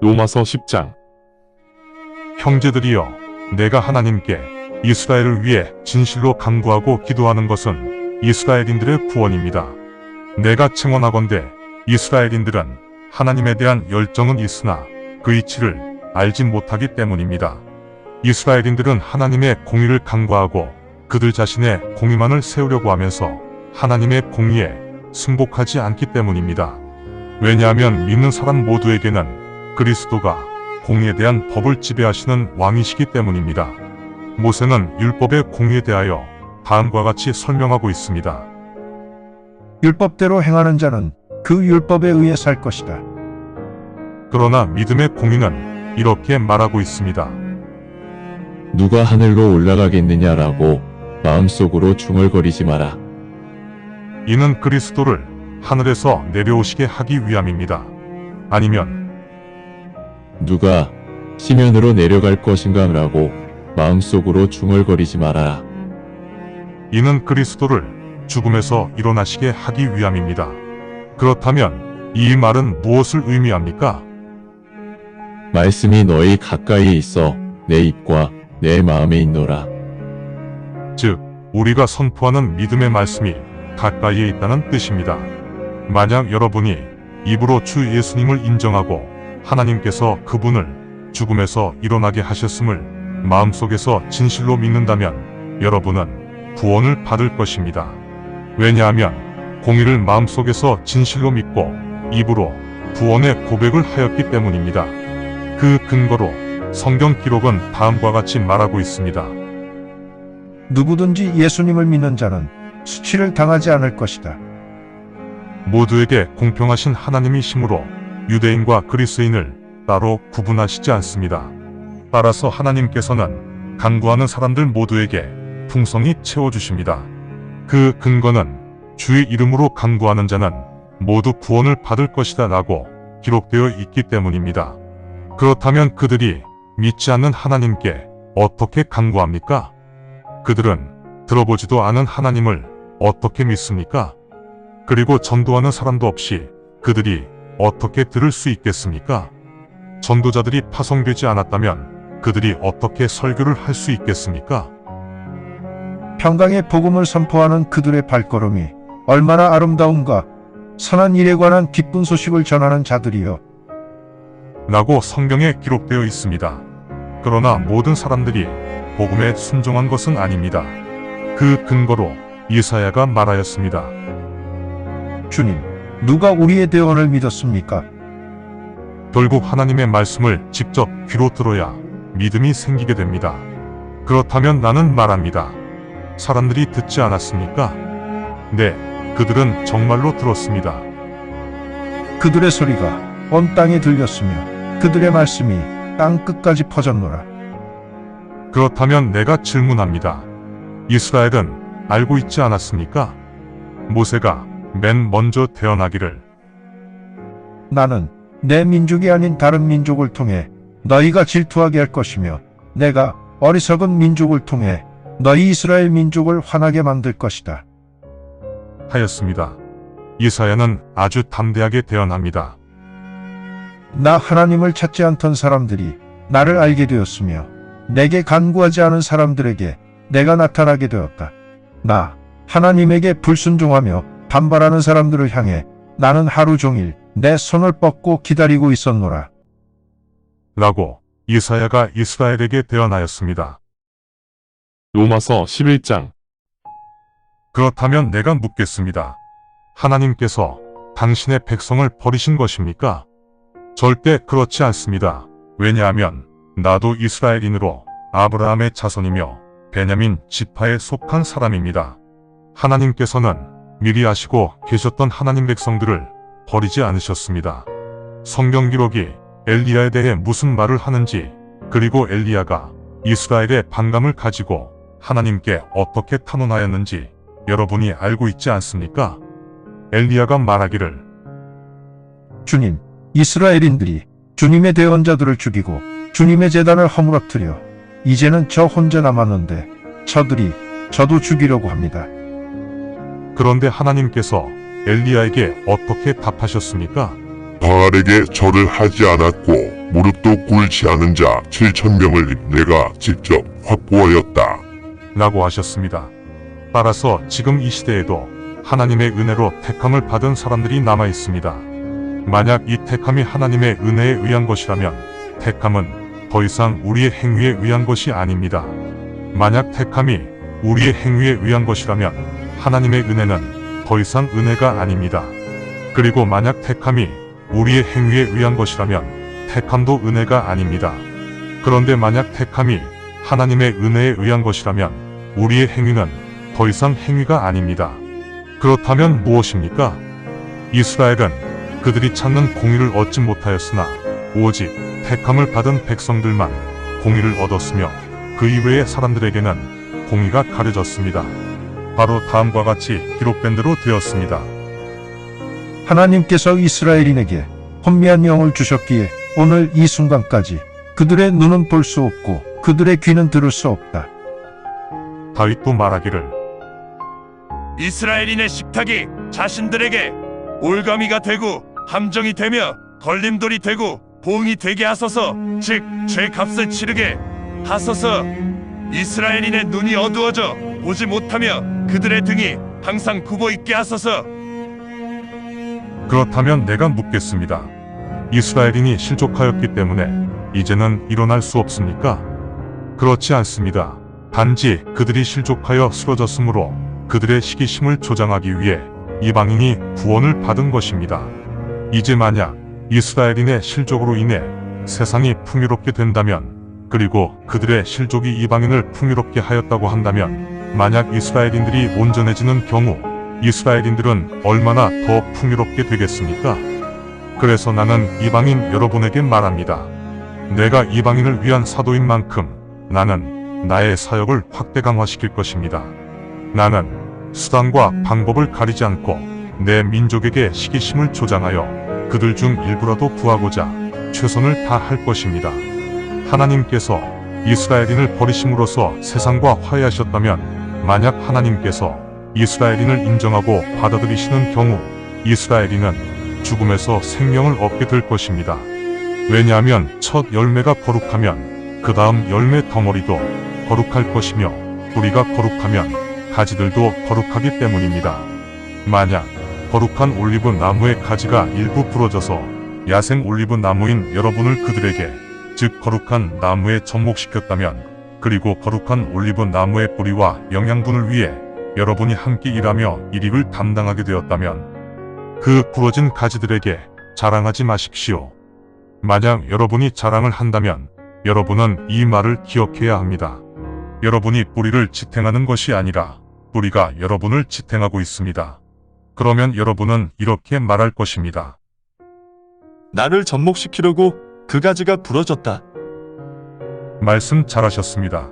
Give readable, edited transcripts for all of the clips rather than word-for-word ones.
로마서 10장. 형제들이여, 내가 하나님께 이스라엘을 위해 진실로 간구하고 기도하는 것은 이스라엘인들의 구원입니다. 내가 증언하건대 이스라엘인들은 하나님에 대한 열정은 있으나 그 이치를 알지 못하기 때문입니다. 이스라엘인들은 하나님의 공의를 간구하고 그들 자신의 공의만을 세우려고 하면서 하나님의 공의에 승복하지 않기 때문입니다. 왜냐하면 믿는 사람 모두에게는 그리스도가 공의에 대한 법을 지배하시는 왕이시기 때문입니다. 모세는 율법의 공의에 대하여 다음과 같이 설명하고 있습니다. 율법대로 행하는 자는 그 율법에 의해 살 것이다. 그러나 믿음의 공의는 이렇게 말하고 있습니다. 누가 하늘로 올라가겠느냐라고 마음속으로 중얼거리지 마라. 이는 그리스도를 하늘에서 내려오시게 하기 위함입니다. 아니면 누가 시면으로 내려갈 것인가라고 마음속으로 중얼거리지 말아라. 이는 그리스도를 죽음에서 일어나시게 하기 위함입니다. 그렇다면 이 말은 무엇을 의미합니까? 말씀이 너희 가까이에 있어 내 입과 내 마음에 있노라. 즉, 우리가 선포하는 믿음의 말씀이 가까이에 있다는 뜻입니다. 만약 여러분이 입으로 주 예수님을 인정하고 하나님께서 그분을 죽음에서 일어나게 하셨음을 마음속에서 진실로 믿는다면 여러분은 구원을 받을 것입니다. 왜냐하면 공의를 마음속에서 진실로 믿고 입으로 구원의 고백을 하였기 때문입니다. 그 근거로 성경 기록은 다음과 같이 말하고 있습니다. 누구든지 예수님을 믿는 자는 수치를 당하지 않을 것이다. 모두에게 공평하신 하나님이시므로 유대인과 그리스인을 따로 구분하시지 않습니다. 따라서 하나님께서는 간구하는 사람들 모두에게 풍성히 채워주십니다. 그 근거는 주의 이름으로 간구하는 자는 모두 구원을 받을 것이다 라고 기록되어 있기 때문입니다. 그렇다면 그들이 믿지 않는 하나님께 어떻게 간구합니까? 그들은 들어보지도 않은 하나님을 어떻게 믿습니까? 그리고 전도하는 사람도 없이 그들이 어떻게 들을 수 있겠습니까? 전도자들이 파송되지 않았다면 그들이 어떻게 설교를 할 수 있겠습니까? 평강의 복음을 선포하는 그들의 발걸음이 얼마나 아름다운가. 선한 일에 관한 기쁜 소식을 전하는 자들이여, 라고 성경에 기록되어 있습니다. 그러나 모든 사람들이 복음에 순종한 것은 아닙니다. 그 근거로 이사야가 말하였습니다. 주님, 누가 우리의 대언을 믿었습니까? 결국 하나님의 말씀을 직접 귀로 들어야 믿음이 생기게 됩니다. 그렇다면 나는 말합니다. 사람들이 듣지 않았습니까? 네, 그들은 정말로 들었습니다. 그들의 소리가 온 땅에 들렸으며 그들의 말씀이 땅 끝까지 퍼졌노라. 그렇다면 내가 질문합니다. 이스라엘은 알고 있지 않았습니까? 모세가 맨 먼저 태어나기를 나는 내 민족이 아닌 다른 민족을 통해 너희가 질투하게 할 것이며 내가 어리석은 민족을 통해 너희 이스라엘 민족을 화나게 만들 것이다. 하였습니다. 이사야는 아주 담대하게 대언합니다. 나 하나님을 찾지 않던 사람들이 나를 알게 되었으며 내게 간구하지 않은 사람들에게 내가 나타나게 되었다. 나 하나님에게 불순종하며 반발하는 사람들을 향해 나는 하루 종일 내 손을 뻗고 기다리고 있었노라. 라고 이사야가 이스라엘에게 대언하였습니다. 로마서 11장. 그렇다면 내가 묻겠습니다. 하나님께서 당신의 백성을 버리신 것입니까? 절대 그렇지 않습니다. 왜냐하면 나도 이스라엘인으로 아브라함의 자손이며 베냐민 지파에 속한 사람입니다. 하나님께서는 미리 아시고 계셨던 하나님 백성들을 버리지 않으셨습니다. 성경 기록이 엘리야에 대해 무슨 말을 하는지, 그리고 엘리야가 이스라엘의 반감을 가지고 하나님께 어떻게 탄원하였는지 여러분이 알고 있지 않습니까? 엘리야가 말하기를 주님, 이스라엘인들이 주님의 대언자들을 죽이고 주님의 제단을 허물어뜨려 이제는 저 혼자 남았는데 저들이 저도 죽이려고 합니다. 그런데 하나님께서 엘리야에게 어떻게 답하셨습니까? 바알에게 절을 하지 않았고 무릎도 꿇지 않은 자 7,000명을 내가 직접 확보하였다. 라고 하셨습니다. 따라서 지금 이 시대에도 하나님의 은혜로 택함을 받은 사람들이 남아 있습니다. 만약 이 택함이 하나님의 은혜에 의한 것이라면 택함은 더 이상 우리의 행위에 의한 것이 아닙니다. 만약 택함이 우리의 행위에 의한 것이라면 하나님의 은혜는 더 이상 은혜가 아닙니다. 그리고 만약 택함이 우리의 행위에 의한 것이라면 택함도 은혜가 아닙니다. 그런데 만약 택함이 하나님의 은혜에 의한 것이라면 우리의 행위는 더 이상 행위가 아닙니다. 그렇다면 무엇입니까? 이스라엘은 그들이 찾는 공의를 얻지 못하였으나 오직 택함을 받은 백성들만 공의를 얻었으며 그 이외의 사람들에게는 공의가 가려졌습니다. 바로 다음과 같이 기록된 대로 되었습니다. 하나님께서 이스라엘인에게 혼미한 영을 주셨기에 오늘 이 순간까지 그들의 눈은 볼 수 없고 그들의 귀는 들을 수 없다. 다윗도 말하기를 이스라엘인의 식탁이 자신들에게 올가미가 되고 함정이 되며 걸림돌이 되고 봉이 되게 하소서. 즉 죄값을 치르게 하소서. 이스라엘인의 눈이 어두워져 보지 못하며 그들의 등이 항상 굽어 있게 하소서. 그렇다면 내가 묻겠습니다. 이스라엘인이 실족하였기 때문에 이제는 일어날 수 없습니까? 그렇지 않습니다. 단지 그들이 실족하여 쓰러졌으므로 그들의 시기심을 조장하기 위해 이방인이 구원을 받은 것입니다. 이제 만약 이스라엘인의 실족으로 인해 세상이 풍요롭게 된다면, 그리고 그들의 실족이 이방인을 풍요롭게 하였다고 한다면, 만약 이스라엘인들이 온전해지는 경우 이스라엘인들은 얼마나 더 풍요롭게 되겠습니까? 그래서 나는 이방인 여러분에게 말합니다. 내가 이방인을 위한 사도인 만큼 나는 나의 사역을 확대 강화시킬 것입니다. 나는 수단과 방법을 가리지 않고 내 민족에게 시기심을 조장하여 그들 중 일부라도 구하고자 최선을 다할 것입니다. 하나님께서 이스라엘인을 버리심으로써 세상과 화해하셨다면, 만약 하나님께서 이스라엘인을 인정하고 받아들이시는 경우 이스라엘인은 죽음에서 생명을 얻게 될 것입니다. 왜냐하면 첫 열매가 거룩하면 그 다음 열매 덩어리도 거룩할 것이며, 뿌리가 거룩하면 가지들도 거룩하기 때문입니다. 만약 거룩한 올리브 나무의 가지가 일부 부러져서 야생 올리브 나무인 여러분을 그들에게, 즉 거룩한 나무에 접목시켰다면, 그리고 거룩한 올리브 나무의 뿌리와 영양분을 위해 여러분이 함께 일하며 일익을 담당하게 되었다면 그 부러진 가지들에게 자랑하지 마십시오. 만약 여러분이 자랑을 한다면 여러분은 이 말을 기억해야 합니다. 여러분이 뿌리를 지탱하는 것이 아니라 뿌리가 여러분을 지탱하고 있습니다. 그러면 여러분은 이렇게 말할 것입니다. 나를 접목시키려고 그 가지가 부러졌다. 말씀 잘하셨습니다.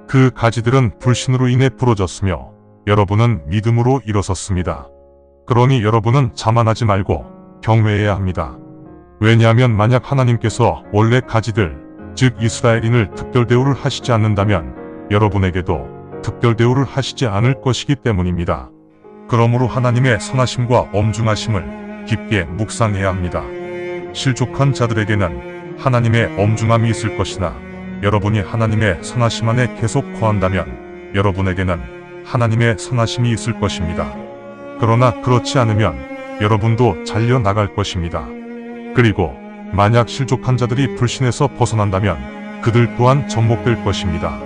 그 가지들은 불신으로 인해 부러졌으며 여러분은 믿음으로 일어섰습니다. 그러니 여러분은 자만하지 말고 경외해야 합니다. 왜냐하면 만약 하나님께서 원래 가지들, 즉 이스라엘인을 특별 대우를 하시지 않는다면 여러분에게도 특별 대우를 하시지 않을 것이기 때문입니다. 그러므로 하나님의 선하심과 엄중하심을 깊게 묵상해야 합니다. 실족한 자들에게는 하나님의 엄중함이 있을 것이나 여러분이 하나님의 선하심 안에 계속 거한다면 여러분에게는 하나님의 선하심이 있을 것입니다. 그러나 그렇지 않으면 여러분도 잘려나갈 것입니다. 그리고 만약 실족한 자들이 불신에서 벗어난다면 그들 또한 접목될 것입니다.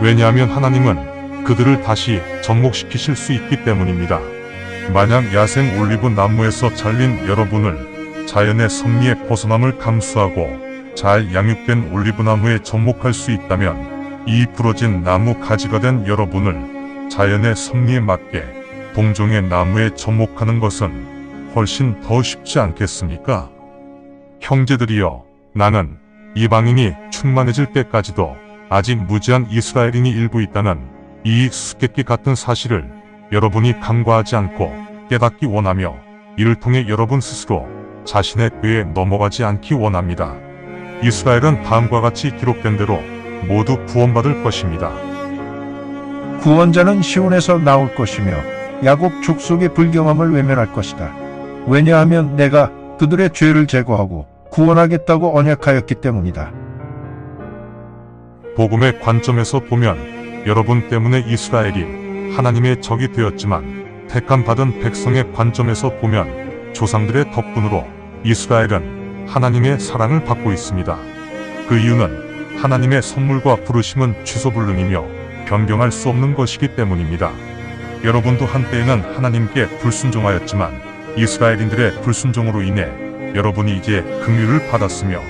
왜냐하면 하나님은 그들을 다시 접목시키실 수 있기 때문입니다. 만약 야생 올리브 나무에서 잘린 여러분을 자연의 섭리에 벗어남을 감수하고 잘 양육된 올리브 나무에 접목할 수 있다면, 이 부러진 나무 가지가 된 여러분을 자연의 섭리에 맞게 동종의 나무에 접목하는 것은 훨씬 더 쉽지 않겠습니까? 형제들이여, 나는 이방인이 충만해질 때까지도 아직 무지한 이스라엘인이 일부 있다는 이 수수께끼 같은 사실을 여러분이 간과하지 않고 깨닫기 원하며, 이를 통해 여러분 스스로 자신의 꾀에 넘어가지 않기 원합니다. 이스라엘은 다음과 같이 기록된 대로 모두 구원받을 것입니다. 구원자는 시온에서 나올 것이며 야곱 족속의 불경함을 외면할 것이다. 왜냐하면 내가 그들의 죄를 제거하고 구원하겠다고 언약하였기 때문이다. 복음의 관점에서 보면 여러분 때문에 이스라엘이 하나님의 적이 되었지만 택함 받은 백성의 관점에서 보면 조상들의 덕분으로 이스라엘은 하나님의 사랑을 받고 있습니다. 그 이유는 하나님의 선물과 부르심은 취소불능이며 변경할 수 없는 것이기 때문입니다. 여러분도 한때에는 하나님께 불순종하였지만 이스라엘인들의 불순종으로 인해 여러분이 이제 긍휼을 받았으며,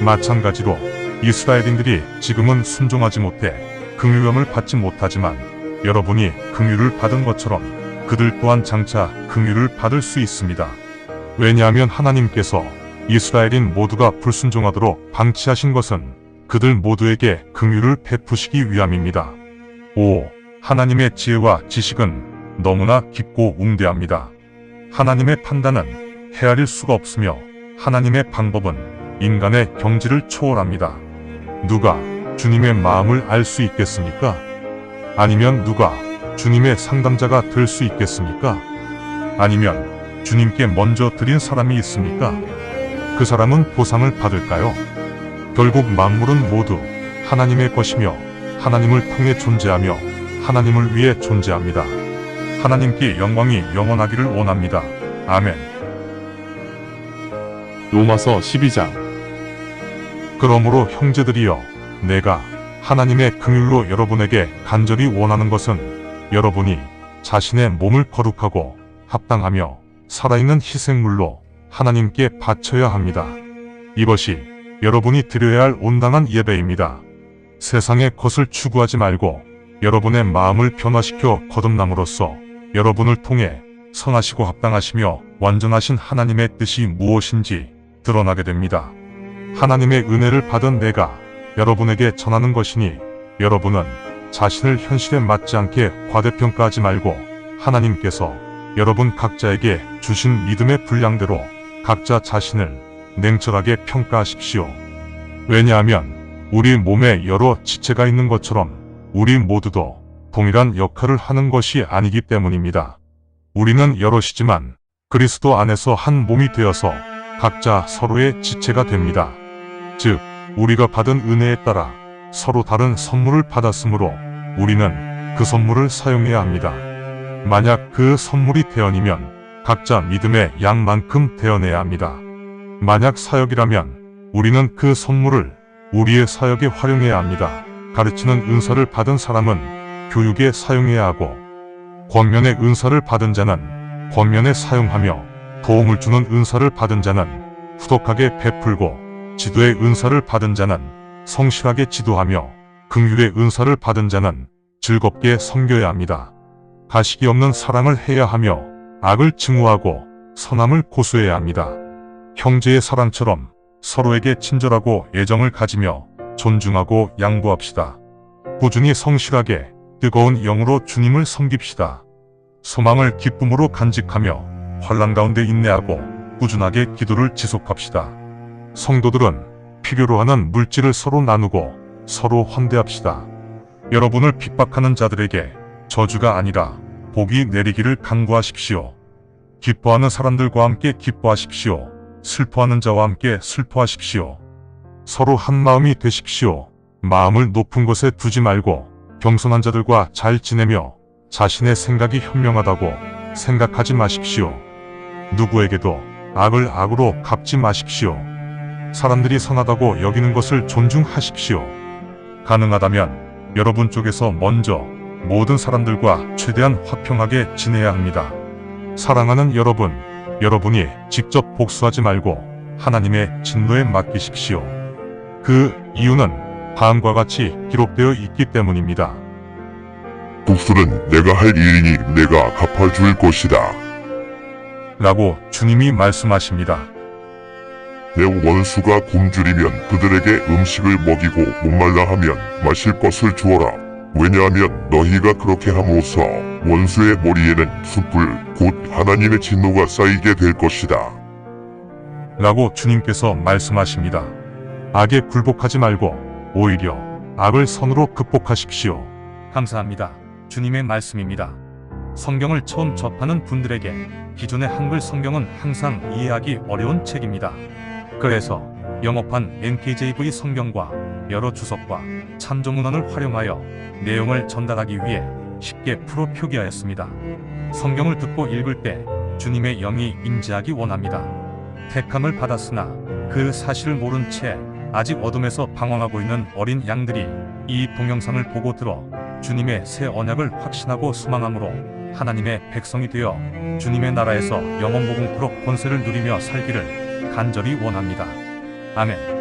마찬가지로 이스라엘인들이 지금은 순종하지 못해 긍휼함을 받지 못하지만 여러분이 긍휼을 받은 것처럼 그들 또한 장차 긍휼을 받을 수 있습니다. 왜냐하면 하나님께서 이스라엘인 모두가 불순종하도록 방치하신 것은 그들 모두에게 긍휼을 베푸시기 위함입니다. 5. 하나님의 지혜와 지식은 너무나 깊고 웅대합니다. 하나님의 판단은 헤아릴 수가 없으며 하나님의 방법은 인간의 경지를 초월합니다. 누가 주님의 마음을 알 수 있겠습니까? 아니면 누가 주님의 상담자가 될 수 있겠습니까? 아니면 주님께 먼저 드린 사람이 있습니까? 그 사람은 보상을 받을까요? 결국 만물은 모두 하나님의 것이며 하나님을 통해 존재하며 하나님을 위해 존재합니다. 하나님께 영광이 영원하기를 원합니다. 아멘. 로마서 12장. 그러므로 형제들이여, 내가 하나님의 긍휼로 여러분에게 간절히 원하는 것은 여러분이 자신의 몸을 거룩하고 합당하며 살아있는 희생물로 하나님께 바쳐야 합니다. 이것이 여러분이 드려야 할 온당한 예배입니다. 세상의 것을 추구하지 말고 여러분의 마음을 변화시켜 거듭남으로써 여러분을 통해 선하시고 합당하시며 완전하신 하나님의 뜻이 무엇인지 드러나게 됩니다. 하나님의 은혜를 받은 내가 여러분에게 전하는 것이니 여러분은 자신을 현실에 맞지 않게 과대평가하지 말고 하나님께서 여러분 각자에게 주신 믿음의 분량대로 각자 자신을 냉철하게 평가하십시오. 왜냐하면 우리 몸에 여러 지체가 있는 것처럼 우리 모두도 동일한 역할을 하는 것이 아니기 때문입니다. 우리는 여럿이지만 그리스도 안에서 한 몸이 되어서 각자 서로의 지체가 됩니다. 즉, 우리가 받은 은혜에 따라 서로 다른 선물을 받았으므로 우리는 그 선물을 사용해야 합니다. 만약 그 선물이 대언이면 각자 믿음의 양만큼 대언해야 합니다. 만약 사역이라면 우리는 그 선물을 우리의 사역에 활용해야 합니다. 가르치는 은사를 받은 사람은 교육에 사용해야 하고, 권면의 은사를 받은 자는 권면에 사용하며, 도움을 주는 은사를 받은 자는 후덕하게 베풀고, 지도의 은사를 받은 자는 성실하게 지도하며, 긍휼의 은사를 받은 자는 즐겁게 섬겨야 합니다. 가식이 없는 사랑을 해야 하며 악을 증오하고 선함을 고수해야 합니다. 형제의 사랑처럼 서로에게 친절하고 애정을 가지며 존중하고 양보합시다. 꾸준히 성실하게 뜨거운 영으로 주님을 섬깁시다. 소망을 기쁨으로 간직하며 환난 가운데 인내하고 꾸준하게 기도를 지속합시다. 성도들은 필요로 하는 물질을 서로 나누고 서로 환대합시다. 여러분을 핍박하는 자들에게 저주가 아니라 복이 내리기를 간구하십시오. 기뻐하는 사람들과 함께 기뻐하십시오. 슬퍼하는 자와 함께 슬퍼하십시오. 서로 한 마음이 되십시오. 마음을 높은 곳에 두지 말고 겸손한 자들과 잘 지내며 자신의 생각이 현명하다고 생각하지 마십시오. 누구에게도 악을 악으로 갚지 마십시오. 사람들이 선하다고 여기는 것을 존중하십시오. 가능하다면 여러분 쪽에서 먼저 모든 사람들과 최대한 화평하게 지내야 합니다. 사랑하는 여러분, 여러분이 직접 복수하지 말고 하나님의 진노에 맡기십시오. 그 이유는 다음과 같이 기록되어 있기 때문입니다. 복수는 내가 할 일이니 내가 갚아줄 것이다. 라고 주님이 말씀하십니다. 내 원수가 굶주리면 그들에게 음식을 먹이고 목말라 하면 마실 것을 주어라. 왜냐하면 너희가 그렇게 함으로써 원수의 머리에는 숯불 곧 하나님의 진노가 쌓이게 될 것이다. 라고 주님께서 말씀하십니다. 악에 굴복하지 말고 오히려 악을 선으로 극복하십시오. 감사합니다. 주님의 말씀입니다. 성경을 처음 접하는 분들에게 기존의 한글 성경은 항상 이해하기 어려운 책입니다. 그래서 영어판 NKJV 성경과 여러 주석과 참조문헌을 활용하여 내용을 전달하기 위해 쉽게 풀어 표기하였습니다. 성경을 듣고 읽을 때 주님의 영이 임재하기 원합니다. 택함을 받았으나 그 사실을 모른 채 아직 어둠에서 방황하고 있는 어린 양들이 이 동영상을 보고 들어 주님의 새 언약을 확신하고 소망함으로 하나님의 백성이 되어 주님의 나라에서 영원무궁토록 권세를 누리며 살기를 간절히 원합니다. 아멘.